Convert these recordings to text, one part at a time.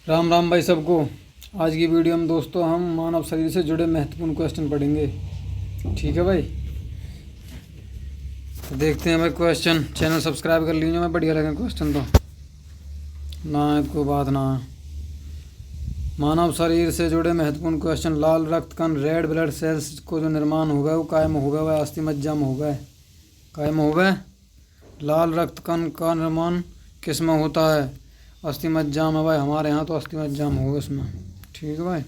राम राम भाई सबको। आज की वीडियो में दोस्तों हम मानव शरीर से जुड़े महत्वपूर्ण क्वेश्चन पढ़ेंगे। ठीक है भाई, तो देखते हैं भाई क्वेश्चन। चैनल सब्सक्राइब कर लीजिए, मैं बढ़िया लगे क्वेश्चन तो ना है कोई बात ना है। मानव शरीर से जुड़े महत्वपूर्ण क्वेश्चन। लाल रक्त कण रेड ब्लड सेल्स को जो निर्माण होगा वो कायम होगा वह अस्थि मज्जा में होगा। कायम होगा। लाल रक्त कण का निर्माण किस में होता है? अस्थि मज्जा में भाई। हमारे यहाँ तो अस्थि मज्जा में होगा इसमें। ठीक है भाई।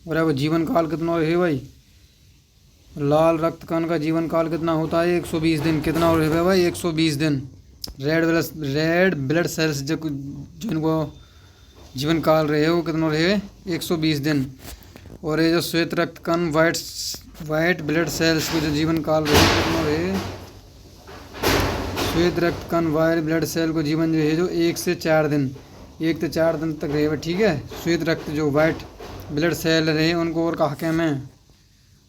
और अब जीवन काल कितना रहे भाई? लाल रक्त कण का जीवन काल कितना होता है? 120 दिन। कितना हो रहे भाई? 120 दिन। रेड ब्लड सेल्स जो जिनको जीवन काल रहे वो कितना रहे? 120 दिन। और ये जो श्वेत रक्त कण वाइट ब्लड सेल्स को जो जीवन काल रहे कितना रहे? श्वेत रक्त कण वाइट ब्लड सेल को जीवन जो है जो 1 से 4 दिन, 1 से 4 दिन तक रहे। ठीक है। श्वेत रक्त जो वाइट ब्लड सेल रहे उनको और कहा कहते हैं,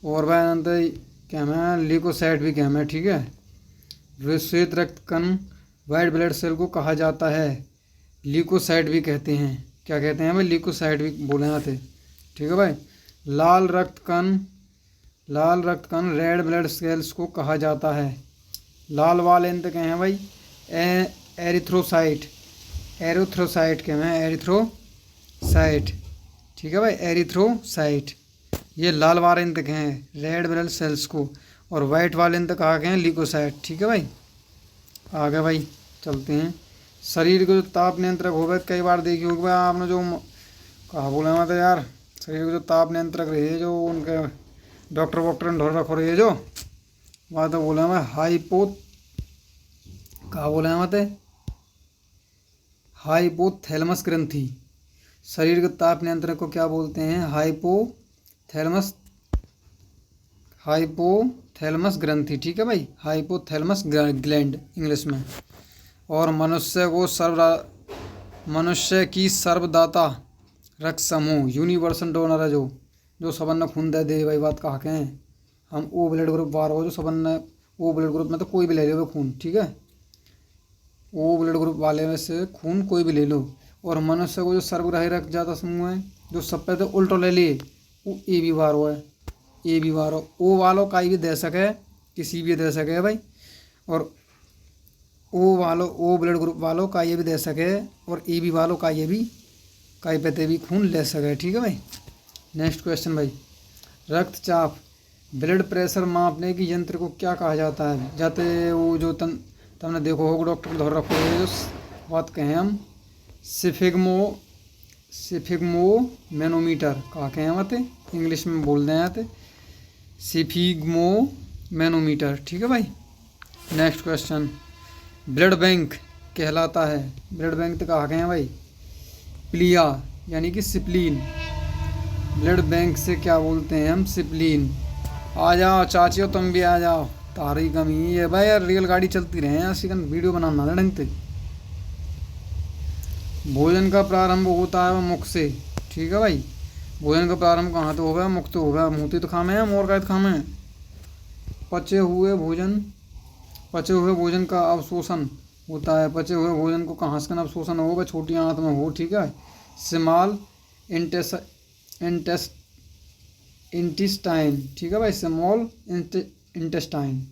और वह अंतर क्या है? ल्यूकोसाइट भी कहते हैं। ठीक है। श्वेत रक्त कण वाइट ब्लड सेल को कहा जाता है ल्यूकोसाइट भी कहते हैं। क्या कहते हैं भाई? ल्यूकोसाइट भी बोले जाते। ठीक है भाई। लाल रक्त कण रेड ब्लड सेल्स को कहा जाता है। लाल वाले अंत क्या हैं भाई? एरिथ्रोसाइट। एरिथ्रोसाइट क्या है? एरिथ्रोसाइट। ठीक है भाई। एरिथ्रोसाइट ये लाल वाले अंत के हैं रेड ब्लड सेल्स को, और वाइट वाले अंत कहा गए हैं ल्यूकोसाइट। ठीक है भाई। आगे भाई चलते हैं। शरीर को जो ताप नियंत्रक होगा, कई बार देखी होगी भाई आपने, जो कहा बोला मत यार, शरीर को जो ताप नियंत्रक रहे जो उनके डॉक्टर वॉक्टर ने ढोल रखो रही है जो वहाँ तो बोला मैं कहा बोला मत हाइपोथैलेमस ग्रंथि। शरीर के ताप नियंत्रक को क्या बोलते हैं? हाइपोथैलेमस ग्रंथि। ठीक है भाई। हाइपोथैलेमस ग्लैंड इंग्लिश में। और मनुष्य की सर्वदाता रक्त समूह यूनिवर्सल डोनर है जो सबन ने खून दे भाई। बात कहा के हैं हम ओ ब्लड ग्रुप वार हो जो सबन ने ओ ब्लड ग्रुप में तो कोई भी ले लो खून। ठीक है। ओ ब्लड ग्रुप वाले में से खून कोई भी ले लो। और मनुष्य को जो सर्वग्राही रक्त जाता समूह है जो सब पे तो उल्टो ले लिए वो ए बी वार हो है। ए बी वार हो ओ वालों का भी दे सके, किसी भी दे सके भाई। और ओ ब्लड ग्रुप वालों का ये भी दे सके, और ए बी वालों का ये भी कई पे भी खून ले सके। ठीक है भाई। नेक्स्ट क्वेश्चन भाई। रक्तचाप ब्लड प्रेशर मापने की यंत्र को क्या कहा जाता है? जाते वो जो तुमने देखो होगा डॉक्टर धोर रखो है जो बात कहें हम सिफिग्मो मैनोमीटर कहा कहें मत इंग्लिश में बोल दें आते सिफिग्मो मैनोमीटर। ठीक है भाई। Next question. ब्लड बैंक कहलाता है। ब्लड बैंक तो कहा गए भाई प्लिया यानी कि सिप्लीन। ब्लड बैंक से क्या बोलते हैं हम? सिप्लीन। आ जाओ चाचियों तुम भी आ जाओ, तारी कमी है भाई यार। रेल गाड़ी चलती रहे हैं ऐसी वीडियो बनाना ढंग से। भोजन का प्रारंभ होता है मुख से। ठीक है भाई। भोजन का प्रारंभ कहाँ तो होगा? मुख तो होगा। मुँह तो खामे हैं, मोर का खामे हैं। पचे हुए भोजन का अवशोषण होता है। पचे हुए भोजन को कहाँ से अवशोषण होगा? छोटी आंत में हो। ठीक है। Small intestine. ठीक है भाई। स्मॉल इंटेस्टाइन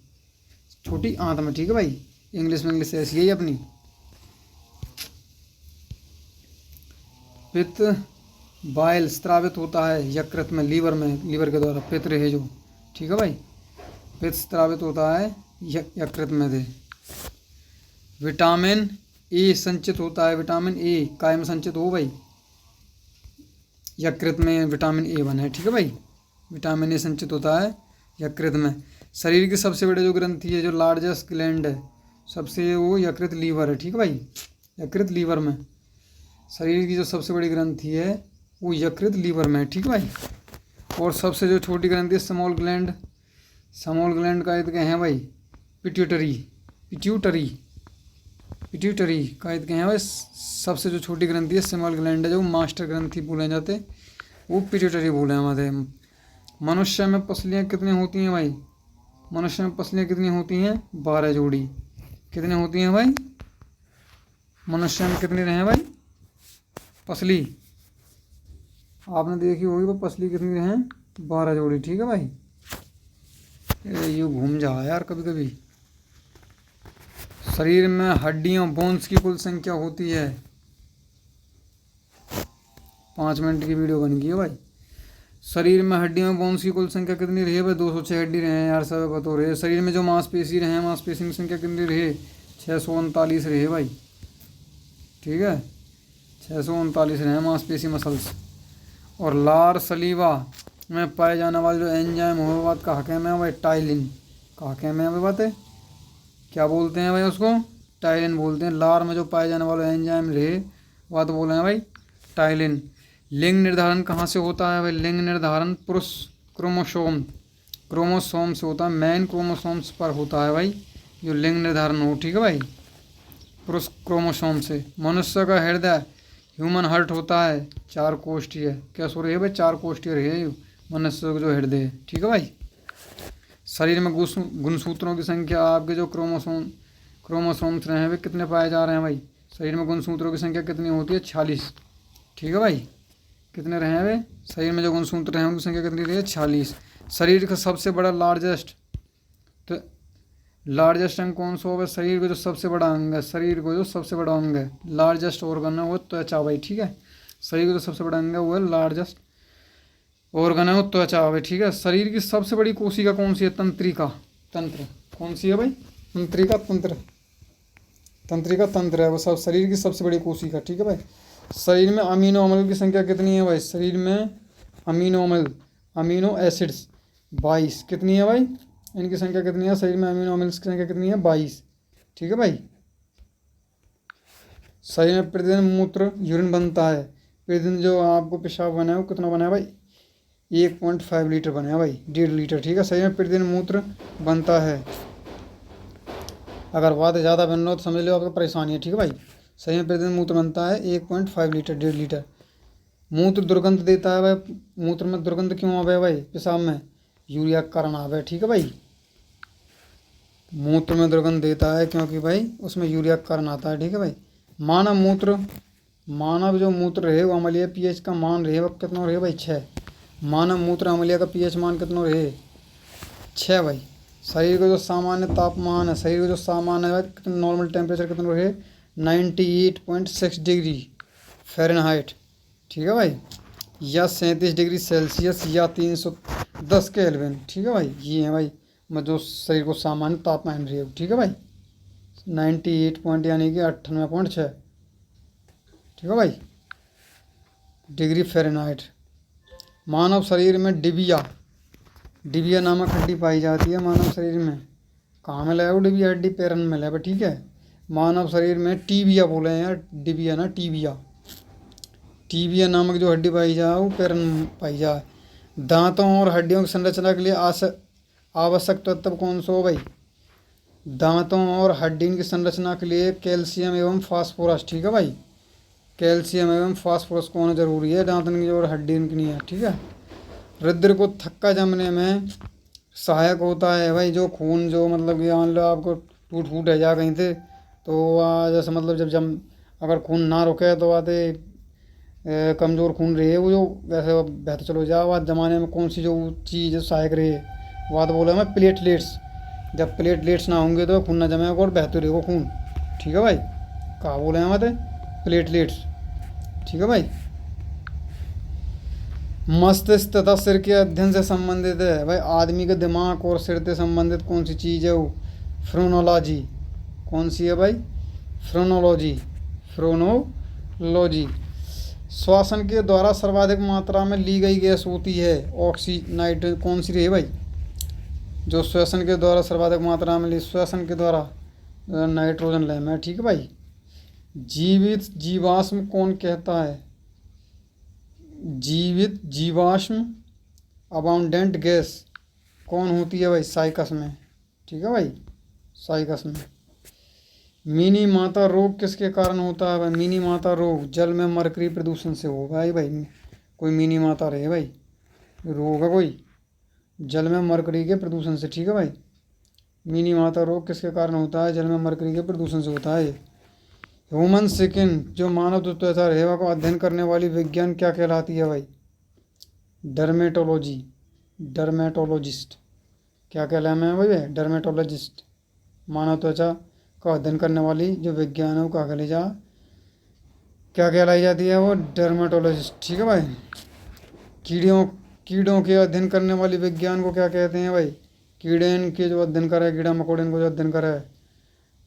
छोटी आंत में। ठीक है भाई। इंग्लिश ऐसी यही अपनी। पित्त बाइल स्रावित होता है यकृत में, लीवर के द्वारा। पित्त रहे जो। ठीक है भाई। पित्त स्रावित होता है यकृत में से। विटामिन ए संचित होता है। विटामिन ए काय में संचित हो भाई? यकृत में विटामिन ए बना है। ठीक है भाई। विटामिन ए संचित होता है यकृत में। शरीर की सबसे बड़ी जो ग्रंथि है, जो लार्जेस्ट ग्लैंड है सबसे, वो यकृत लीवर है। ठीक है भाई। यकृत लीवर में शरीर की जो सबसे बड़ी ग्रंथि है वो यकृत लीवर में है। ठीक है भाई। और सबसे जो छोटी ग्रंथि है स्मॉल ग्लैंड का क्या है भाई? पिट्यूटरी का क्या है भाई? सबसे जो छोटी ग्रंथि है स्मॉल ग्लैंड है जो मास्टर ग्रंथि बोले जाते वो पिट्यूटरी बोले जाते। मनुष्य में पसलियाँ कितनी होती हैं भाई? मनुष्य में पसलियाँ कितनी होती हैं? 12 जोड़ी। कितनी होती हैं भाई? मनुष्य में कितनी रहे भाई? पसली आपने देखी होगी वो पसली कितनी हैं, 12 जोड़ी। ठीक है भाई, ये घूम जा यार कभी कभी। शरीर में हड्डियों बोन्स की कुल संख्या होती है, 5 मिनट की वीडियो बन गई है भाई। शरीर में हड्डियों बोन्स की कुल संख्या कितनी रही है भाई? 206 हड्डी रहे हैं यार, सब बतो रहे। शरीर में जो मांसपेशी रहे हैं, मांसपेशी की संख्या कितनी रही? 639 रहे भाई। ठीक है, 639 रहे हैं मांसपेशी मसल्स। और लार सलीवा में पाए जाने वाले जो एंजाइम हो बात का हकम है भाई, टाइलिन का हकम है भाई। बात है क्या बोलते हैं भाई उसको? टाइलिन बोलते हैं। लार में जो पाए जाने वाले एंजाइम रहे बात बोल रहे हैं भाई, टाइलिन। लिंग निर्धारण कहाँ से होता है भाई? लिंग निर्धारण पुरुष क्रोमोसोम से होता है, मेन क्रोमोसोम्स पर होता है भाई जो लिंग निर्धारण हो। ठीक है भाई, पुरुष क्रोमोसोम से। मनुष्य का हृदय ह्यूमन हार्ट होता है 4 कोष्ठीय। क्या सो रही है भाई? 4 कोष्ठीय रही है मनुष्य का जो हृदय है। ठीक है भाई, शरीर में गुणसूत्रों की संख्या, आपके जो क्रोमोसोम्स रहे हैं वे कितने पाए जा रहे हैं भाई? शरीर में गुणसूत्रों की संख्या कितनी होती है? 46। ठीक है भाई, कितने रहे हैं वे? शरीर में जो गुणसूत्र हैं उनकी संख्या कितनी रही है? 46। शरीर का सबसे बड़ा लार्जेस्ट अंग कौन सा होगा? शरीर का जो सबसे बड़ा अंग है, शरीर को जो सबसे बड़ा अंग है, लार्जेस्ट ऑर्गन है वो त्वचा भाई। ठीक है, शरीर का जो सबसे बड़ा अंग है वो है लार्जेस्ट ऑर्गन है वो त्वचा भाई। ठीक है, शरीर की सबसे बड़ी कोशिका कौन सी है? तंत्रिका तंत्र। कौन सी है भाई? तंत्रिका तंत्र। तंत्रिका तंत्र है वो सब शरीर की सबसे बड़ी कोशिका। ठीक है भाई, शरीर में अमीनो अम्ल की संख्या कितनी है भाई? शरीर में अमीनो एसिड्स 22। कितनी है भाई? इनकी संख्या कितनी है? शरीर में अमीनो अम्ल की संख्या कितनी है? 22। ठीक है भाई, शरीर में प्रतिदिन मूत्र यूरिन बनता है, प्रतिदिन जो आपको पेशाब बना है वो कितना बना है भाई? 1.5 लीटर बना है भाई, 1.5 लीटर। ठीक है, शरीर में प्रतिदिन मूत्र बनता है। अगर बात ज़्यादा बन रहा हो तो समझ लो आपको परेशानी है। ठीक है भाई, शरीर में प्रतिदिन मूत्र बनता है 1.5 लीटर, 1.5 लीटर। मूत्र दुर्गंध देता है भाई। मूत्र में दुर्गंध क्यों आवे भाई? पेशाब में यूरिया का कारण आवे। ठीक है भाई, मूत्र में दुर्गंध देता है क्योंकि भाई उसमें यूरिया का कारण आता है। ठीक है भाई, मानव जो मूत्र रहे वो अम्लीय पीएच का मान रहे वो कितना रहे भाई? 6। मानव मूत्र अम्लीय का पीएच मान कितना रहे? 6 भाई। शरीर का जो सामान्य तापमान है, शरीर का जो सामान्य है कितना, नॉर्मल टेम्परेचर कितना रहे? 98.6 डिग्री फ़ारेनहाइट। ठीक है भाई, या 37 डिग्री सेल्सियस या 310 केल्विन। ठीक है भाई, ये है भाई मैं जो शरीर को सामान्य तापमान रही है। ठीक है भाई, 98 पॉइंट यानी कि 98.6। ठीक है भाई, डिग्री फ़ारेनहाइट। मानव शरीर में डिबिया नामक हड्डी पाई जाती है मानव शरीर में। कहाँ में लगा वो डिबिया हड्डी? पैरन में लगा। ठीक है, मानव शरीर में टीबिया बोले हैं यार, डिबिया ना टीबिया नामक जो हड्डी पाई जाए वो पैरन में पाई जाए। दांतों और हड्डियों की संरचना के लिए आवश्यक तत्व कौन सा हो भाई? दांतों और हड्डियों की संरचना के लिए कैल्शियम एवं फास्फोरस। ठीक है भाई, कैल्शियम एवं फास्फोरस को होना जरूरी है दांतों की और हड्डियों की नहीं है। ठीक है, हृदय को थक्का जमने में सहायक होता है भाई जो खून, जो मतलब कि मान लो आपको टूट फूट है जा कहीं से तो जैसे मतलब जब अगर खून ना रुके तो आते कमज़ोर खून रहे वो जो वैसे बेहतर चलो जा। बात ज़माने में कौन सी जो चीज़ सहायक रहे बात बोला मैं? प्लेटलेट्स। जब प्लेटलेट्स ना होंगे तो खून ना जमेगा और बेहतर रहेगा खून। ठीक है भाई, कहाँ बोले हैं बात? प्लेटलेट्स। ठीक है भाई, मस्तिष्क तथा सिर के अध्ययन से संबंधित है भाई। आदमी के दिमाग और सिर से संबंधित कौन सी चीज़ है वो? फ्रोनोलॉजी। कौन सी है भाई? फ्रोनोलॉजी। श्वसन के द्वारा सर्वाधिक मात्रा में ली गई गैस होती है नाइट्रोजन। कौन सी रही है भाई? जो श्वसन के द्वारा सर्वाधिक मात्रा में श्वसन के द्वारा नाइट्रोजन लेम है। ठीक है भाई, जीवित जीवाश्म कौन कहता है? जीवित जीवाश्म अबाउंडेंट गैस कौन होती है भाई? साइकस में। ठीक है भाई, साइकस में। मिनी माता रोग किसके कारण होता है भाई? मिनी माता रोग जल में मरकरी प्रदूषण से होगा भाई। कोई मिनी माता रहे भाई, रोग है कोई जल में मरकरी के प्रदूषण से। ठीक है भाई, मिनी माता रोग किसके कारण होता है? जल में मरकरी के प्रदूषण से होता है। ह्यूमन स्किन जो मानव त्वचा रेवा को अध्ययन करने वाली विज्ञान क्या कहलाती है भाई? डर्मेटोलॉजी, डर्मेटोलॉजिस्ट क्या कहलाए हैं भाई? डर्मेटोलॉजिस्ट। मानव त्वचा का अध्ययन करने वाली जो विज्ञान है वो क्या कहलाई जाती है? वो डर्मेटोलॉजिस्ट। ठीक है भाई। कीड़ों कीड़ों के अध्ययन करने वाली विज्ञान को क्या कहते हैं भाई? कीड़े इनके जो अध्ययन करे, कीड़ा मकोड़े इनको जो अध्ययन करे,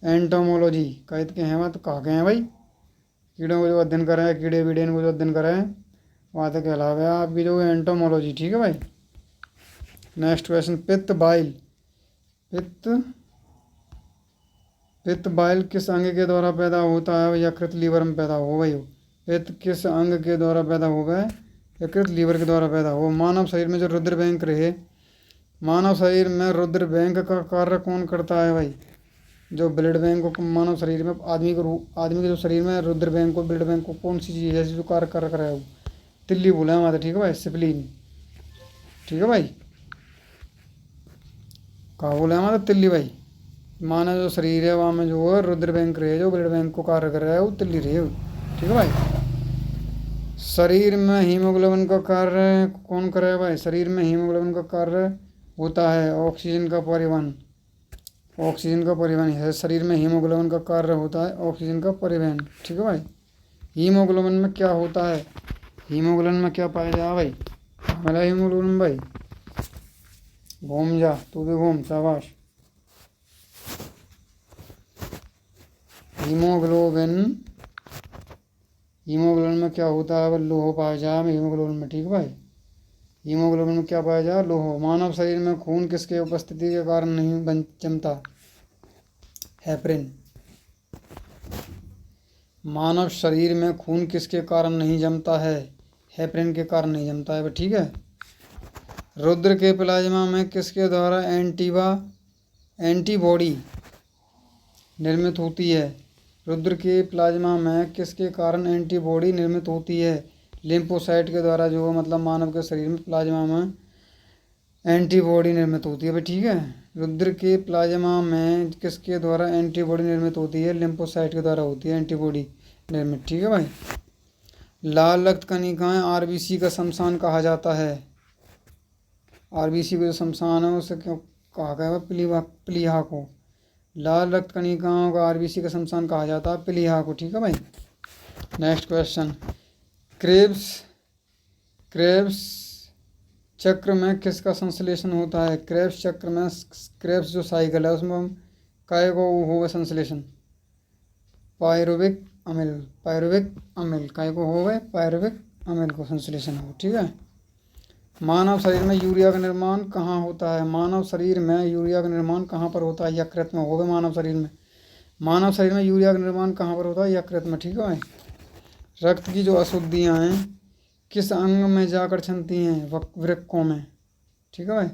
एंटोमोलॉजी कहते के हैं। वहाँ तो कहा गए हैं भाई, कीड़ों को जो अध्ययन करे, कीड़े वीड़े इनको जो अध्ययन करे, वहाँ तो कहलावे आपकी जो एंटोमोलॉजी। ठीक है भाई। नेक्स्ट क्वेश्चन, पित्त बाइल। पित्त पित्त बाइल किस अंग के द्वारा पैदा होता है? यकृत लीवर में पैदा हो भाई। पित्त किस अंग के द्वारा पैदा होगा? यकृत लीवर के द्वारा पैदा हो। मानव शरीर में जो रुद्र बैंक रहे, मानव शरीर में रुद्र बैंक का कार्य कौन करता है भाई? जो ब्लड बैंक को मानव शरीर में आदमी के जो शरीर में रुद्र बैंक को, ब्लड बैंक को कौन सी चीज़ है जो कार्य कर रहा है? वो तिल्ली बोला है हमारा। ठीक है भाई, सिप्लीन। ठीक है भाई, कहा बोला है हमारा? तिल्ली भाई। मानव जो शरीर है वहाँ में जो है रुद्र बैंक रहे, जो ब्लड बैंक को कार्य कर रहा है वो तिल्ली रहे। ठीक है भाई। शरीर में हीमोग्लोबिन का कार्य कौन करे है भाई? शरीर में हीमोग्लोबिन का कार्य होता है ऑक्सीजन का परिवहन। ऑक्सीजन का परिवहन है शरीर में हीमोग्लोबिन का कार्य होता है, ऑक्सीजन का परिवहन। ठीक है भाई। हीमोग्लोबिन में क्या होता है? हीमोग्लोबिन में क्या पाया जाए भाई? मिला हीमोग्लोबिन भाई। घूम जा, तू भी घूम, शाबाश। हीमोग्लोबिन हीमोग्लोबिन में क्या होता है? लोह पाया जाए हीमोग्लोबिन में। ठीक है भाई। हीमोग्लोबिन में क्या पाया जाए? लोह। मानव शरीर में खून किसके उपस्थिति के कारण नहीं जमता? हेपरिन। मानव शरीर में खून किसके कारण नहीं जमता है? हेपरिन के कारण नहीं जमता है। ठीक है। रुद्र के प्लाज्मा में किसके द्वारा एंटीबॉडी निर्मित होती है? रुद्र के प्लाज्मा में किसके कारण एंटीबॉडी निर्मित होती है? लिम्फोसाइट के द्वारा, जो मतलब मानव के शरीर में प्लाज्मा में एंटीबॉडी निर्मित होती है भाई। ठीक है। रुद्र के प्लाज्मा में किसके द्वारा एंटीबॉडी निर्मित होती है? लिम्फोसाइट के द्वारा होती है एंटीबॉडी निर्मित। ठीक है भाई। लाल रक्त कणिकाएं आरबीसी का शमशान कहा जाता है। आरबीसी को जो शमशान है उसे क्यों कहा गया है? प्लीहा को। लाल रक्त कणिकाओं का आरबीसी का शमशान कहा जाता है प्लीहा को। ठीक है भाई। नेक्स्ट क्वेश्चन, क्रेब्स चक्र में किसका संश्लेषण होता है? क्रेब्स चक्र में क्रेब्स जो साइकिल है उसमें हम काय को होगा संश्लेषण? पायरुविक अम्ल काय को होगा? पायरुविक अम्ल को संश्लेषण हो। ठीक है। मानव शरीर में यूरिया का निर्माण कहाँ होता है? मानव शरीर में यूरिया का निर्माण कहाँ पर होता है? यकृत में होगा। मानव शरीर में यूरिया का निर्माण कहाँ पर होता है? यकृत में। ठीक है भाई। रक्त की जो अशुद्धियाँ हैं किस अंग में जाकर छनती हैं? वृक्कों में। ठीक है भाई।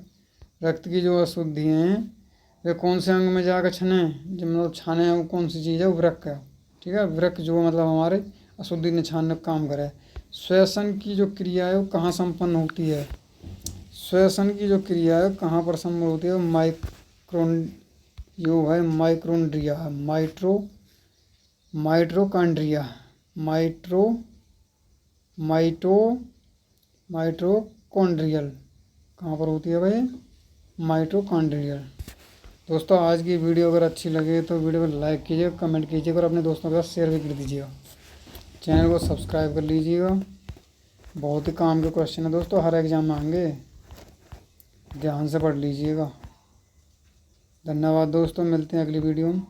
रक्त की जो अशुद्धियाँ हैं वे कौन से अंग में जाकर छने? जो मतलब छाने हैं वो कौन सी चीज़ है? वो वृक्क है। ठीक है। वृक्क जो मतलब हमारे अशुद्धि ने छानने का काम करे। श्वसन की जो क्रिया है वो कहाँ संपन्न होती है? श्वसन की जो क्रिया है कहाँ पर संपन्न होती है? माइक्रोन्ड्रिया, माइटोकॉन्ड्रियल कहाँ पर होती है भाई? माइटोकॉन्ड्रियल। दोस्तों आज की वीडियो अगर अच्छी लगे तो वीडियो को लाइक कीजिएगा, कमेंट कीजिएगा और अपने दोस्तों के साथ शेयर भी कर दीजिएगा। चैनल को सब्सक्राइब कर लीजिएगा। बहुत ही काम के क्वेश्चन है दोस्तों, हर एग्जाम में आएंगे, ध्यान से पढ़ लीजिएगा। धन्यवाद दोस्तों, मिलते हैं अगली वीडियो में।